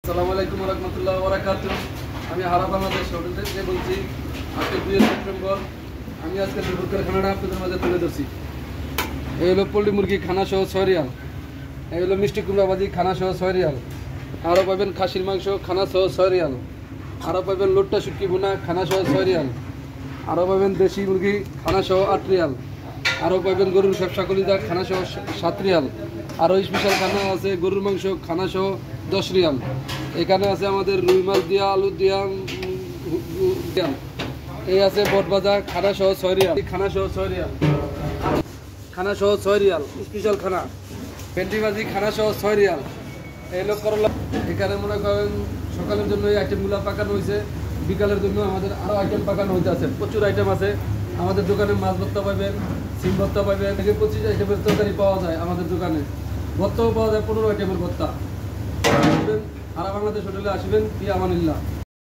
আসসালামু আলাইকুম রহমতুল্লাহ বারাকাতুহু। আমি হারা বাংলাদেশ হোটেল থেকে বলছি। আজকে 2 সেপ্টেম্বর আমি আজকে দুপুরের খানাটা আপনাদের মাঝে তুলে ধরছি। এই হলো পোলট্রি মুরগি খানা সহ 6 রিয়াল, এই হলো মিষ্টি কুমড়া ভাজি খানা সহ 6 রিয়াল, আরও পাবেন খাসির মাংস খানা সহ 6 রিয়াল, আরও পাবেন লোট্টা শুটকি বোনা খানা সহ 6 রিয়াল, আরও পাবেন দেশি মুরগি খানা সহ 8 রিয়াল, আরও পাবেন গরুর ব্যবসা কলিজা খানা সহ 7 রিয়াল, আরও স্পেশাল খানা আছে গরুর মাংস খানা সহ 10 রিয়াল। এখানে আছে আমাদের রুই মাছ দিয়া আলু দিয়া এই আছে বট ভাজা খানা সহ 6 রিয়াল, খানা সহ 6 রিয়াল, খানা সহ 6 রিয়াল স্পেশাল খানা। ভেন্ডি ভাজি খানা সহ 6 রিয়াল। এই লোক করলা এখানে মনে করেন সকালের জন্য এই আইটেমগুলো পাকানো হয়েছে, বিকালের জন্য আমাদের আরও আইটেম পাকানো হইতে আছে। প্রচুর আইটেম আছে আমাদের দোকানে। মাছ ভর্তা পাবেন, সিম ভর্তা পাবেন, 25 আইটেমের তরকারি পাওয়া যায় আমাদের দোকানে। ভর্তাও পাওয়া যায় 15 আইটেমের ভর্তা। আসবেন, সারা বাংলাদেশ হোটেলে আসবেন। ফি আমানিল্লাহ।